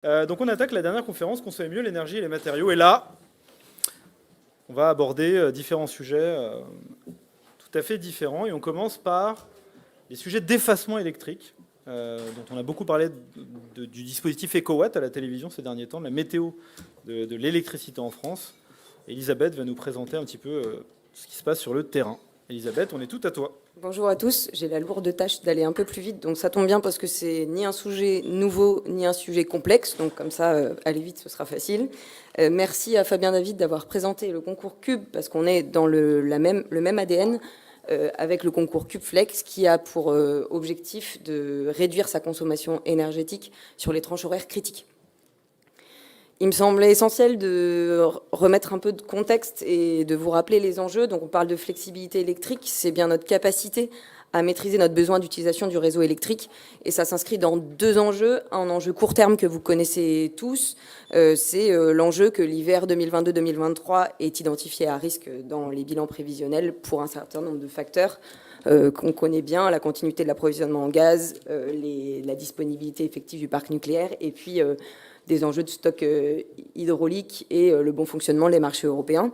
Donc on attaque la dernière conférence, consommer mieux l'énergie et les matériaux. Et là, on va aborder différents sujets tout à fait différents. Et on commence par les sujets d'effacement électrique, dont on a beaucoup parlé du dispositif EcoWatt à la télévision ces derniers temps, de la météo de l'électricité en France. Elisabeth va nous présenter un petit peu ce qui se passe sur le terrain. Elisabeth, on est tout à toi. Bonjour à tous, j'ai la lourde tâche d'aller un peu plus vite, donc ça tombe bien parce que c'est ni un sujet nouveau, ni un sujet complexe, donc comme ça, aller vite, ce sera facile. Merci à Fabien David d'avoir présenté le concours Cube, parce qu'on est dans le même ADN, avec le concours Cube Flex, qui a pour objectif de réduire sa consommation énergétique sur les tranches horaires critiques. Il me semblait essentiel de remettre un peu de contexte et de vous rappeler les enjeux. Donc on parle de flexibilité électrique, c'est bien notre capacité à maîtriser notre besoin d'utilisation du réseau électrique. Et ça s'inscrit dans deux enjeux. Un enjeu court terme que vous connaissez tous, c'est l'enjeu que l'hiver 2022-2023 est identifié à risque dans les bilans prévisionnels pour un certain nombre de facteurs qu'on connaît bien, la continuité de l'approvisionnement en gaz, la disponibilité effective du parc nucléaire, et puis des enjeux de stock hydraulique et le bon fonctionnement des marchés européens.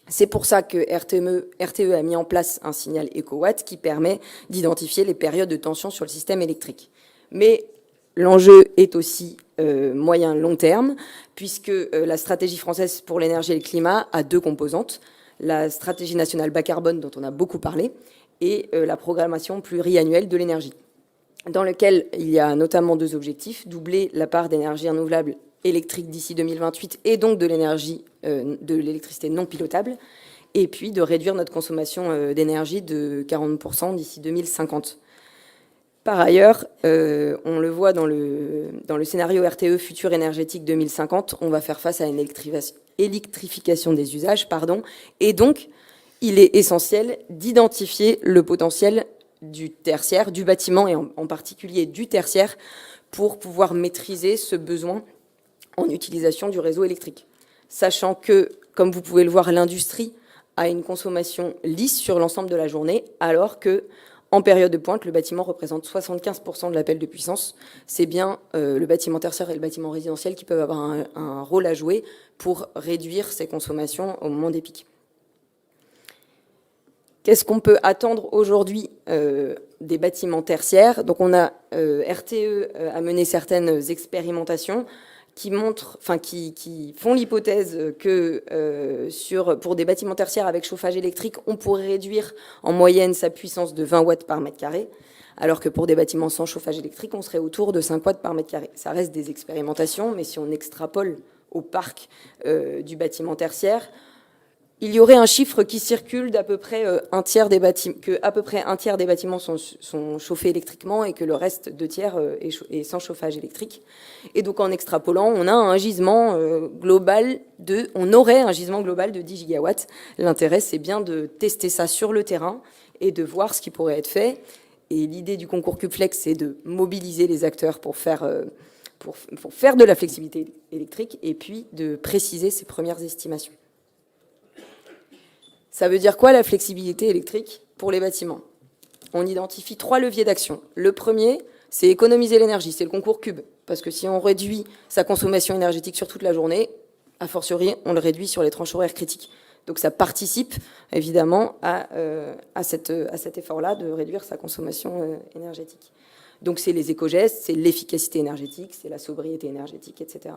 C'est pour ça que RTE a mis en place un signal EcoWatt qui permet d'identifier les périodes de tension sur le système électrique. Mais l'enjeu est aussi moyen-long terme, puisque la stratégie française pour l'énergie et le climat a deux composantes. La stratégie nationale bas carbone, dont on a beaucoup parlé, et la programmation pluriannuelle de l'énergie, dans lequel il y a notamment deux objectifs: doubler la part d'énergie renouvelable électrique d'ici 2028 et donc de l'électricité non pilotable, et puis de réduire notre consommation d'énergie de 40% d'ici 2050. Par ailleurs, on le voit dans le scénario RTE Futur énergétique 2050, on va faire face à une électrification des usages, et donc il est essentiel d'identifier le potentiel du tertiaire, du bâtiment, et en particulier du tertiaire, pour pouvoir maîtriser ce besoin en utilisation du réseau électrique. Sachant que, comme vous pouvez le voir, l'industrie a une consommation lisse sur l'ensemble de la journée, alors que, en période de pointe, le bâtiment représente 75% de l'appel de puissance. C'est bien le bâtiment tertiaire et le bâtiment résidentiel qui peuvent avoir un rôle à jouer pour réduire ces consommations au moment des pics. Qu'est-ce qu'on peut attendre aujourd'hui des bâtiments tertiaires? Donc on a RTE a mené certaines expérimentations qui font l'hypothèse que pour des bâtiments tertiaires avec chauffage électrique, on pourrait réduire en moyenne sa puissance de 20 watts par mètre carré, alors que pour des bâtiments sans chauffage électrique, on serait autour de 5 watts par mètre carré. Ça reste des expérimentations, mais si on extrapole au parc du bâtiment tertiaire, il y aurait un chiffre qui circule d'à peu près un tiers des bâtiments sont chauffés électriquement et que le reste, 2/3, est sans chauffage électrique. Et donc en extrapolant, on aurait un gisement global de 10 gigawatts. L'intérêt, c'est bien de tester ça sur le terrain et de voir ce qui pourrait être fait. Et l'idée du concours CubeFlex, c'est de mobiliser les acteurs pour faire de la flexibilité électrique et puis de préciser ses premières estimations. Ça veut dire quoi, la flexibilité électrique pour les bâtiments? On identifie 3 leviers d'action. Le premier, c'est économiser l'énergie, c'est le concours Cube. Parce que si on réduit sa consommation énergétique sur toute la journée, a fortiori, on le réduit sur les tranches horaires critiques. Donc ça participe évidemment à cet effort-là de réduire sa consommation énergétique. Donc c'est les éco-gestes, c'est l'efficacité énergétique, c'est la sobriété énergétique, etc.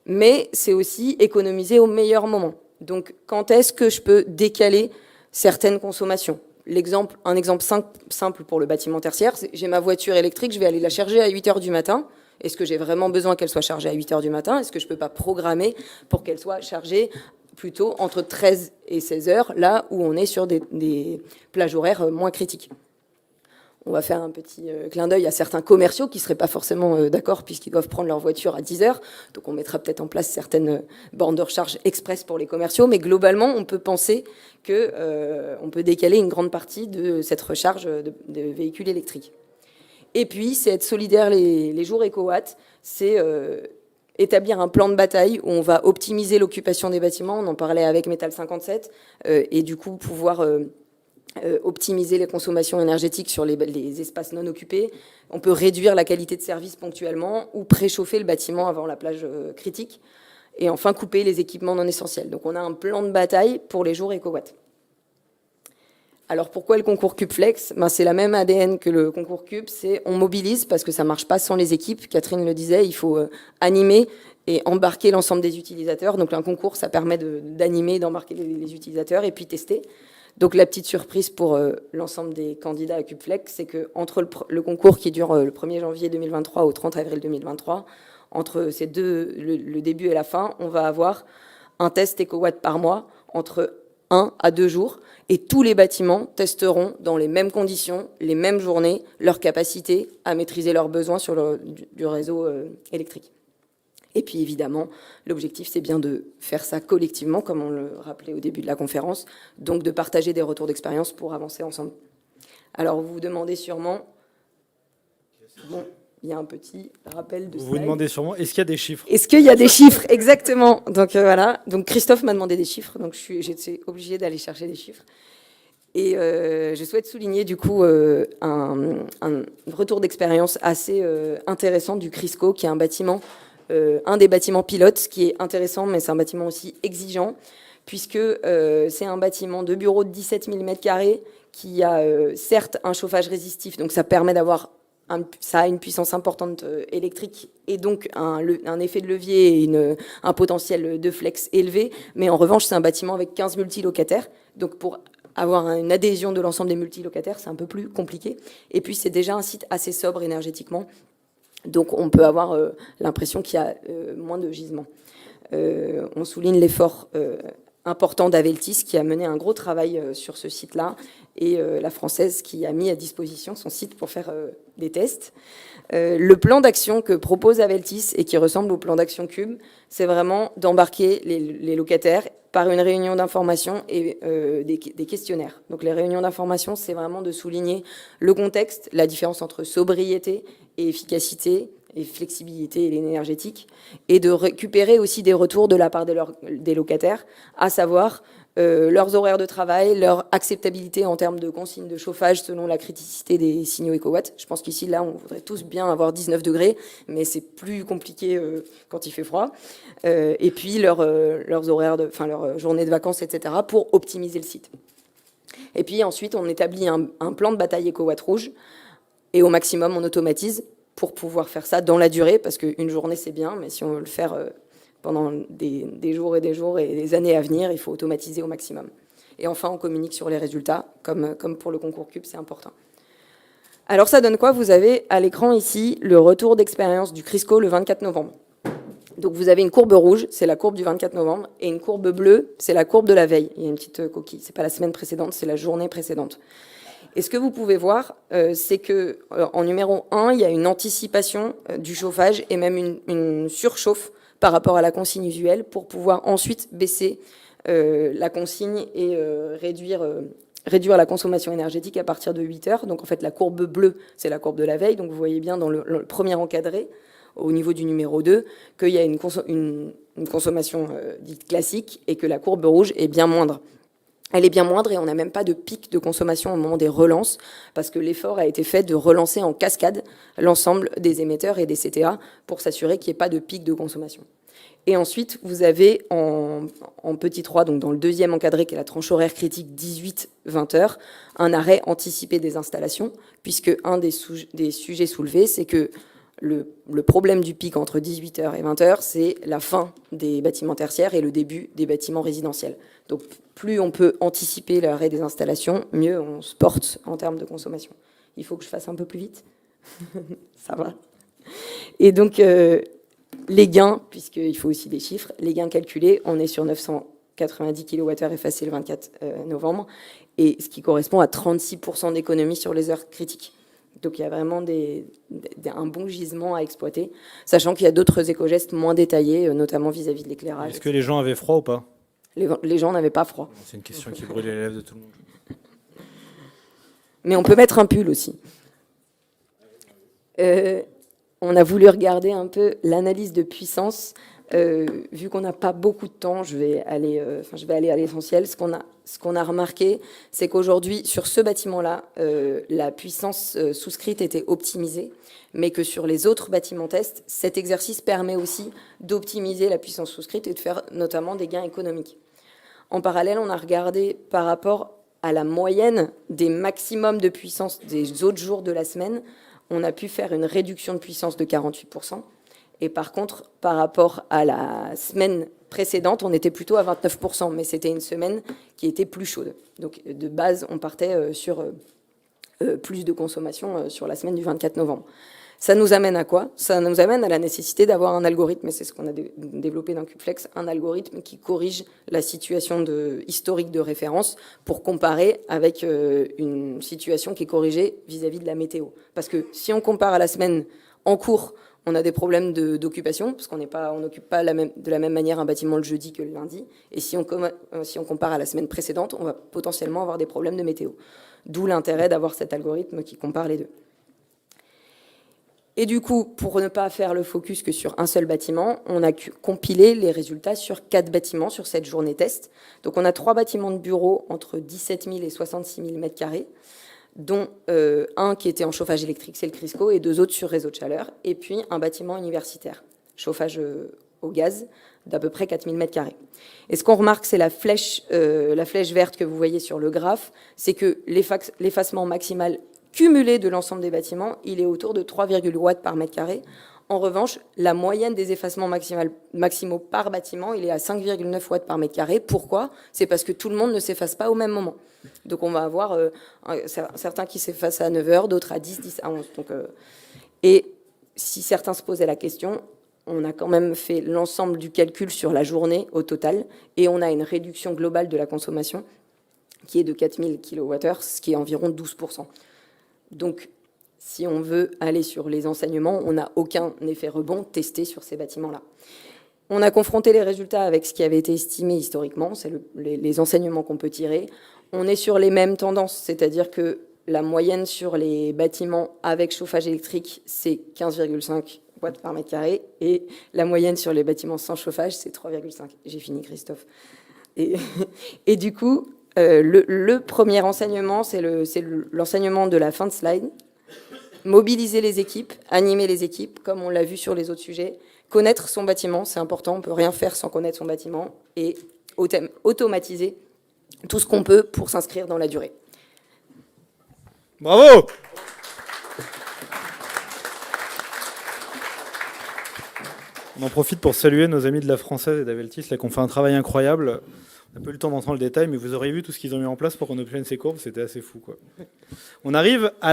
Mais c'est aussi économiser au meilleur moment. Donc, quand est-ce que je peux décaler certaines consommations? Un exemple simple pour le bâtiment tertiaire, c'est: j'ai ma voiture électrique, je vais aller la charger à 8h du matin. Est-ce que j'ai vraiment besoin qu'elle soit chargée à 8h du matin? Est-ce que je ne peux pas programmer pour qu'elle soit chargée plutôt entre 13 et 16h, là où on est sur des plages horaires moins critiques? On va faire un petit clin d'œil à certains commerciaux qui ne seraient pas forcément d'accord puisqu'ils doivent prendre leur voiture à 10h. Donc on mettra peut-être en place certaines bornes de recharge express pour les commerciaux. Mais globalement, on peut penser qu'on peut décaler une grande partie de cette recharge de véhicules électriques. Et puis, c'est être solidaire les jours EcoWatt. C'est établir un plan de bataille où on va optimiser l'occupation des bâtiments. On en parlait avec Metal 57. Et du coup, pouvoir optimiser les consommations énergétiques sur les espaces non occupés. On peut réduire la qualité de service ponctuellement ou préchauffer le bâtiment avant la plage critique. Et enfin, couper les équipements non essentiels. Donc, on a un plan de bataille pour les jours éco-watt. Alors, pourquoi le concours CubeFlex ? C'est la même ADN que le concours Cube. C'est on mobilise parce que ça ne marche pas sans les équipes. Catherine le disait, il faut animer et embarquer l'ensemble des utilisateurs. Donc, un concours, ça permet d'animer, d'embarquer les utilisateurs et puis tester. Donc, la petite surprise pour l'ensemble des candidats à CubeFlex, c'est qu'entre le concours qui dure le 1er janvier 2023 au 30 avril 2023, entre ces deux, le début et la fin, on va avoir un test éco-watt par mois entre 1 à 2 jours. Et tous les bâtiments testeront dans les mêmes conditions, les mêmes journées, leur capacité à maîtriser leurs besoins sur du réseau électrique. Et puis évidemment, l'objectif, c'est bien de faire ça collectivement, comme on le rappelait au début de la conférence, donc de partager des retours d'expérience pour avancer ensemble. Alors vous vous demandez sûrement... Bon, il y a un petit rappel de slide. Vous vous demandez sûrement, est-ce qu'il y a des chiffres ? Est-ce qu'il y a des chiffres ? Exactement. Donc voilà. Donc Christophe m'a demandé des chiffres, donc j'étais obligée d'aller chercher des chiffres. Et je souhaite souligner du coup un retour d'expérience assez intéressant du Crisco, qui est un bâtiment, un des bâtiments pilotes, qui est intéressant, mais c'est un bâtiment aussi exigeant, puisque c'est un bâtiment de bureau de 17 000 m² qui a certes un chauffage résistif, donc ça permet d'avoir ça a une puissance importante électrique et donc un effet de levier et un potentiel de flex élevé. Mais en revanche, c'est un bâtiment avec 15 multilocataires. Donc pour avoir une adhésion de l'ensemble des multilocataires, c'est un peu plus compliqué. Et puis c'est déjà un site assez sobre énergétiquement. Donc on peut avoir l'impression qu'il y a moins de gisements. On souligne l'effort important d'Aveltis qui a mené un gros travail sur ce site-là et la Française qui a mis à disposition son site pour faire des tests. Le plan d'action que propose Aveltis et qui ressemble au plan d'action Cube, c'est vraiment d'embarquer les locataires par une réunion d'information et des questionnaires. Donc les réunions d'information, c'est vraiment de souligner le contexte, la différence entre sobriété et efficacité, et flexibilité et l'énergétique, et de récupérer aussi des retours de la part des locataires, à savoir leurs horaires de travail, leur acceptabilité en termes de consignes de chauffage selon la criticité des signaux éco-watt. Je pense qu'ici, là, on voudrait tous bien avoir 19 degrés, mais c'est plus compliqué quand il fait froid. Et puis leurs horaires, leur journée de vacances, etc., pour optimiser le site. Et puis ensuite, on établit un plan de bataille éco-watt rouge, et au maximum, on automatise pour pouvoir faire ça dans la durée, parce qu'une journée, c'est bien, mais si on veut le faire pendant des jours et des années à venir, il faut automatiser au maximum. Et enfin, on communique sur les résultats, comme pour le concours Cube, c'est important. Alors, ça donne quoi ? Vous avez à l'écran ici le retour d'expérience du Crisco le 24 novembre. Donc, vous avez une courbe rouge, c'est la courbe du 24 novembre, et une courbe bleue, c'est la courbe de la veille. Il y a une petite coquille, c'est pas la semaine précédente, c'est la journée précédente. Et ce que vous pouvez voir, c'est que en numéro 1, il y a une anticipation du chauffage et même une surchauffe par rapport à la consigne usuelle pour pouvoir ensuite baisser la consigne et réduire la consommation énergétique à partir de 8 heures. Donc en fait, la courbe bleue, c'est la courbe de la veille. Donc vous voyez bien dans le premier encadré, au niveau du numéro 2, qu'il y a une consommation dite classique et que la courbe rouge est bien moindre. Elle est bien moindre et on n'a même pas de pic de consommation au moment des relances parce que l'effort a été fait de relancer en cascade l'ensemble des émetteurs et des CTA pour s'assurer qu'il n'y ait pas de pic de consommation. Et ensuite, vous avez en petit 3, donc dans le deuxième encadré qui est la tranche horaire critique 18-20 heures, un arrêt anticipé des installations puisque un des sujets soulevés, c'est que le problème du pic entre 18h et 20h, c'est la fin des bâtiments tertiaires et le début des bâtiments résidentiels. Donc, plus on peut anticiper l'arrêt des installations, mieux on se porte en termes de consommation. Il faut que je fasse un peu plus vite. Ça va. Et donc, les gains, puisqu'il faut aussi des chiffres, les gains calculés, on est sur 990 kWh effacés le 24 novembre, et ce qui correspond à 36% d'économie sur les heures critiques. Donc il y a vraiment un bon gisement à exploiter, sachant qu'il y a d'autres éco-gestes moins détaillés, notamment vis-à-vis de l'éclairage. Est-ce que les gens avaient froid ou pas ? Les gens n'avaient pas froid. C'est une question qui brûle les lèvres de tout le monde. Mais on peut mettre un pull aussi. On a voulu regarder un peu l'analyse de puissance Vu qu'on n'a pas beaucoup de temps, je vais aller à l'essentiel. Ce qu'on a remarqué, c'est qu'aujourd'hui, sur ce bâtiment-là, la puissance souscrite était optimisée, mais que sur les autres bâtiments tests, cet exercice permet aussi d'optimiser la puissance souscrite et de faire notamment des gains économiques. En parallèle, on a regardé par rapport à la moyenne des maximums de puissance des autres jours de la semaine, on a pu faire une réduction de puissance de 48%. Et par contre, par rapport à la semaine précédente, on était plutôt à 29%, mais c'était une semaine qui était plus chaude. Donc de base, on partait sur plus de consommation sur la semaine du 24 novembre. Ça nous amène à quoi? Ça nous amène à la nécessité d'avoir un algorithme, et c'est ce qu'on a développé dans Cubeflex, un algorithme qui corrige la situation historique de référence pour comparer avec une situation qui est corrigée vis-à-vis de la météo. Parce que si on compare à la semaine en cours, on a des problèmes d'occupation, parce qu'on n'occupe pas de la même manière un bâtiment le jeudi que le lundi. Et si on compare à la semaine précédente, on va potentiellement avoir des problèmes de météo. D'où l'intérêt d'avoir cet algorithme qui compare les deux. Et du coup, pour ne pas faire le focus que sur un seul bâtiment, on a compilé les résultats sur 4 bâtiments sur cette journée test. Donc on a 3 bâtiments de bureaux entre 17 000 et 66 000 m², dont un qui était en chauffage électrique, c'est le Crisco, et 2 autres sur réseau de chaleur, et puis un bâtiment universitaire, chauffage au gaz, d'à peu près 4 000 m². Et ce qu'on remarque, c'est la flèche verte que vous voyez sur le graphe, c'est que l'effacement maximal cumulé de l'ensemble des bâtiments, il est autour de 3,8 watts par mètre carré. En revanche, la moyenne des effacements maximaux par bâtiment, il est à 5,9 watts par mètre carré. Pourquoi? C'est parce que tout le monde ne s'efface pas au même moment. Donc on va avoir certains qui s'effacent à 9 heures, d'autres à 10 à 11. Et si certains se posaient la question, on a quand même fait l'ensemble du calcul sur la journée au total, et on a une réduction globale de la consommation qui est de 4000 kWh, ce qui est environ 12%. Donc, si on veut aller sur les enseignements, on n'a aucun effet rebond testé sur ces bâtiments-là. On a confronté les résultats avec ce qui avait été estimé historiquement, c'est les enseignements qu'on peut tirer. On est sur les mêmes tendances, c'est-à-dire que la moyenne sur les bâtiments avec chauffage électrique, c'est 15,5 watts par mètre carré, et la moyenne sur les bâtiments sans chauffage, c'est 3,5. J'ai fini, Christophe. Et du coup, le premier enseignement, c'est l'enseignement de la fin de slide. Mobiliser les équipes, animer les équipes, comme on l'a vu sur les autres sujets. Connaître son bâtiment, c'est important, on ne peut rien faire sans connaître son bâtiment. Et automatiser tout ce qu'on peut pour s'inscrire dans la durée. Bravo! On en profite pour saluer nos amis de la Française et d'Aveltis, là, qui ont fait un travail incroyable. On n'a pas eu le temps d'entrer dans le détail, mais vous auriez vu tout ce qu'ils ont mis en place pour qu'on obtienne ces courbes, c'était assez fou, quoi. On arrive à